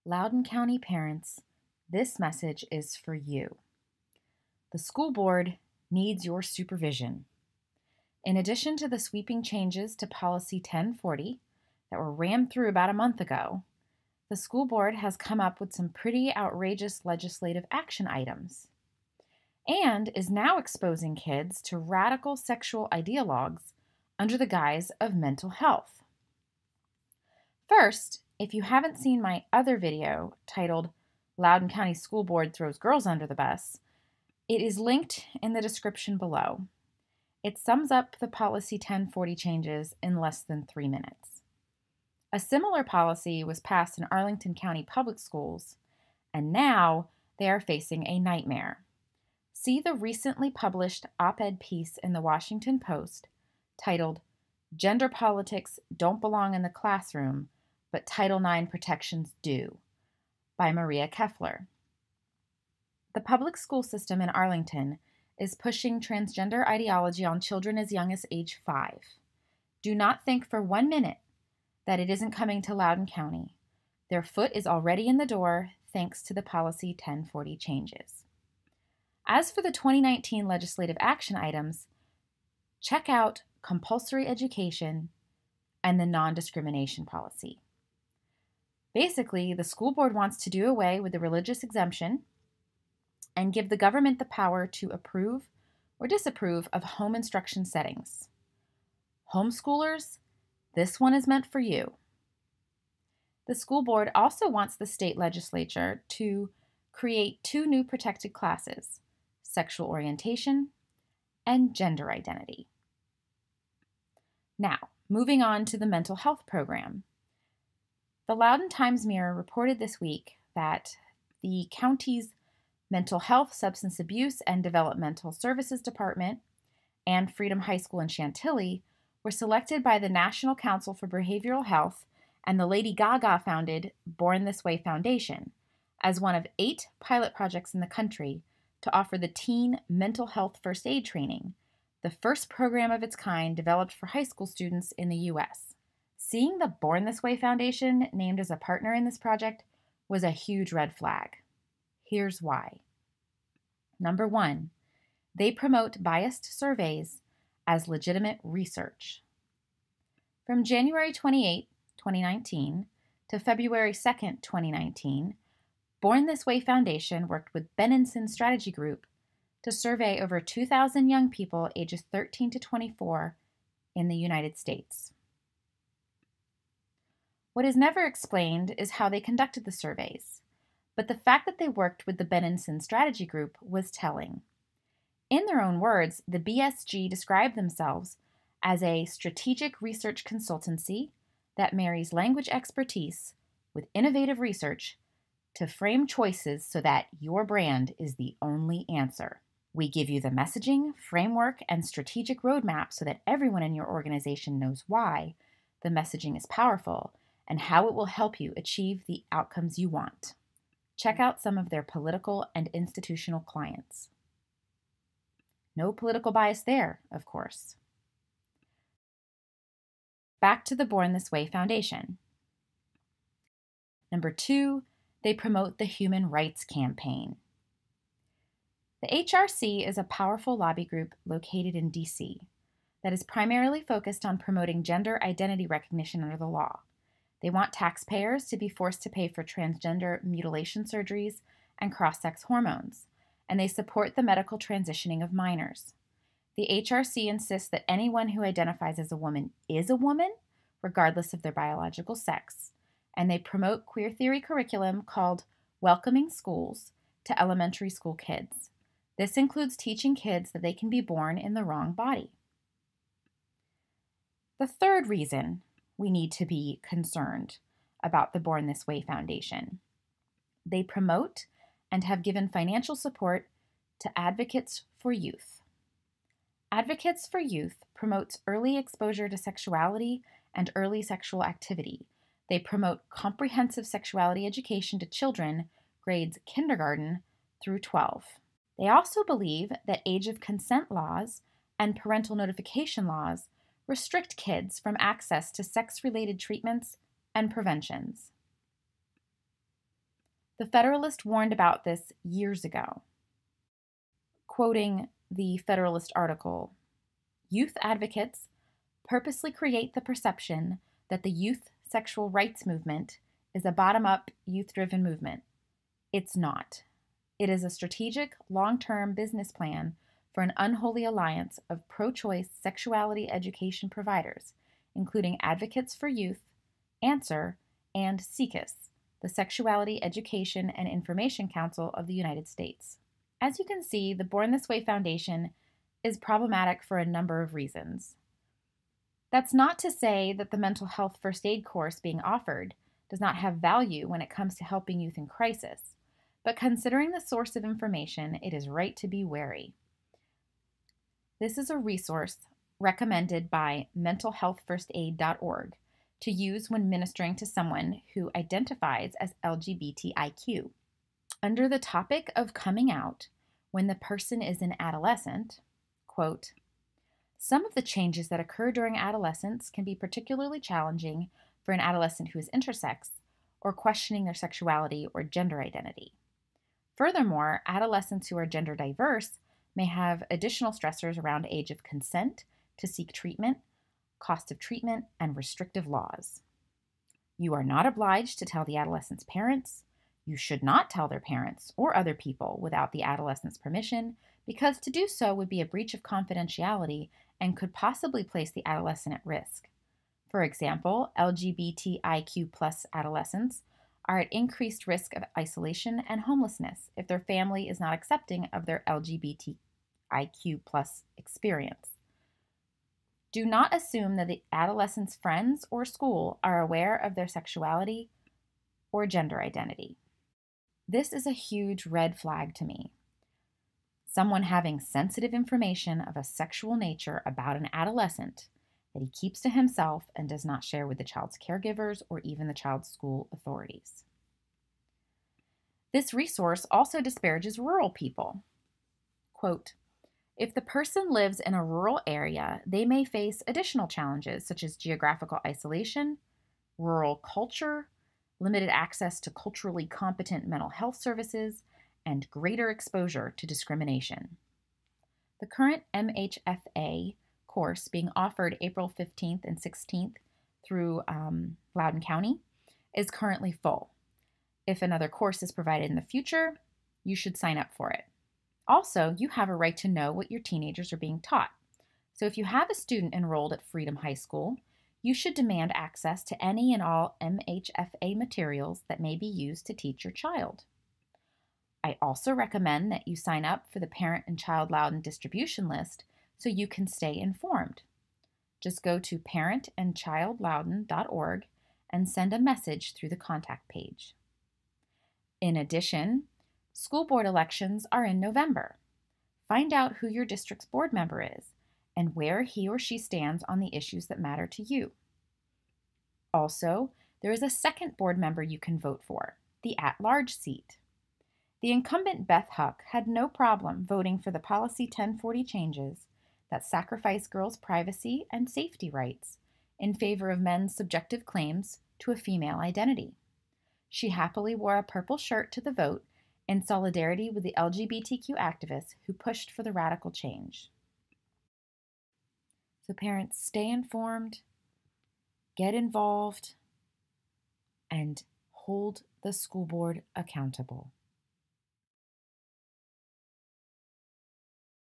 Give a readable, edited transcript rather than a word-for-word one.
Loudoun County parents, this message is for you. The school board needs your supervision. In addition to the sweeping changes to Policy 1040 that were rammed through about a month ago, the school board has come up with some pretty outrageous legislative action items and is now exposing kids to radical sexual ideologues under the guise of mental health. First, if you haven't seen my other video titled Loudoun County School Board Throws Girls Under the Bus, it is linked in the description below. It sums up the Policy 1040 changes in less than 3 minutes. A similar policy was passed in Arlington County Public Schools, and now they are facing a nightmare. See the recently published op-ed piece in the Washington Post titled Gender Politics Don't Belong in the Classroom, but Title IX Protections Do, by Maria Keffler. The public school system in Arlington is pushing transgender ideology on children as young as age 5. Do not think for 1 minute that it isn't coming to Loudoun County. Their foot is already in the door thanks to the Policy 1040 changes. As for the 2019 legislative action items, check out compulsory education and the non-discrimination policy. Basically, the school board wants to do away with the religious exemption and give the government the power to approve or disapprove of home instruction settings. Homeschoolers, this one is meant for you. The school board also wants the state legislature to create 2 new protected classes, sexual orientation and gender identity. Now, moving on to the mental health program. The Loudoun Times-Mirror reported this week that the county's Mental Health, Substance Abuse, and Developmental Services Department and Freedom High School in Chantilly were selected by the National Council for Behavioral Health and the Lady Gaga-founded Born This Way Foundation as one of 8 pilot projects in the country to offer the teen mental health first aid training, the first program of its kind developed for high school students in the U.S. Seeing the Born This Way Foundation named as a partner in this project was a huge red flag. Here's why. Number 1, they promote biased surveys as legitimate research. From January 28, 2019 to February 2, 2019, Born This Way Foundation worked with Benenson Strategy Group to survey over 2,000 young people ages 13 to 24 in the United States. What is never explained is how they conducted the surveys, but the fact that they worked with the Benenson Strategy Group was telling. In their own words, the BSG described themselves as a strategic research consultancy that marries language expertise with innovative research to frame choices so that your brand is the only answer. We give you the messaging, framework, and strategic roadmap so that everyone in your organization knows why the messaging is powerful and how it will help you achieve the outcomes you want. Check out some of their political and institutional clients. No political bias there, of course. Back to the Born This Way Foundation. Number 2, they promote the Human Rights Campaign. The HRC is a powerful lobby group located in D.C. that is primarily focused on promoting gender identity recognition under the law. They want taxpayers to be forced to pay for transgender mutilation surgeries and cross-sex hormones, and they support the medical transitioning of minors. The HRC insists that anyone who identifies as a woman is a woman, regardless of their biological sex, and they promote queer theory curriculum called Welcoming Schools to elementary school kids. This includes teaching kids that they can be born in the wrong body. The third reason we need to be concerned about the Born This Way Foundation. They promote and have given financial support to Advocates for Youth. Advocates for Youth promotes early exposure to sexuality and early sexual activity. They promote comprehensive sexuality education to children grades kindergarten through 12. They also believe that age of consent laws and parental notification laws restrict kids from access to sex-related treatments and preventions. The Federalist warned about this years ago. Quoting the Federalist article, "Youth advocates purposely create the perception that the youth sexual rights movement is a bottom-up, youth-driven movement. It's not. It is a strategic, long-term business plan for an unholy alliance of pro-choice sexuality education providers, including Advocates for Youth, Answer, and SECUS, the Sexuality Education and Information Council of the United States." As you can see, the Born This Way Foundation is problematic for a number of reasons. That's not to say that the mental health first aid course being offered does not have value when it comes to helping youth in crisis, but considering the source of information, it is right to be wary. This is a resource recommended by mentalhealthfirstaid.org to use when ministering to someone who identifies as LGBTIQ. Under the topic of coming out when the person is an adolescent, quote, "Some of the changes that occur during adolescence can be particularly challenging for an adolescent who is intersex or questioning their sexuality or gender identity. Furthermore, adolescents who are gender diverse may have additional stressors around age of consent to seek treatment, cost of treatment, and restrictive laws. You are not obliged to tell the adolescent's parents. You should not tell their parents or other people without the adolescent's permission, because to do so would be a breach of confidentiality and could possibly place the adolescent at risk. For example, LGBTIQ plus adolescents are at increased risk of isolation and homelessness if their family is not accepting of their LGBTIQ plus experience. Do not assume that the adolescent's friends or school are aware of their sexuality or gender identity." This is a huge red flag to me. Someone having sensitive information of a sexual nature about an adolescent that he keeps to himself and does not share with the child's caregivers or even the child's school authorities. This resource also disparages rural people. Quote, "If the person lives in a rural area, they may face additional challenges such as geographical isolation, rural culture, limited access to culturally competent mental health services, and greater exposure to discrimination." The current MHFA course being offered April 15th and 16th through Loudoun County is currently full. If another course is provided in the future, you should sign up for it. Also, you have a right to know what your teenagers are being taught. So if you have a student enrolled at Freedom High School, you should demand access to any and all MHFA materials that may be used to teach your child. I also recommend that you sign up for the Parent and Child Loudoun distribution list so you can stay informed. Just go to parentandchildloudoun.org and send a message through the contact page. In addition, school board elections are in November. Find out who your district's board member is and where he or she stands on the issues that matter to you. Also, there is a second board member you can vote for, the at-large seat. The incumbent Beth Huck had no problem voting for the Policy 1040 changes that sacrifice girls' privacy and safety rights in favor of men's subjective claims to a female identity. She happily wore a purple shirt to the vote in solidarity with the LGBTQ activists who pushed for the radical change. So parents, stay informed, get involved, and hold the school board accountable.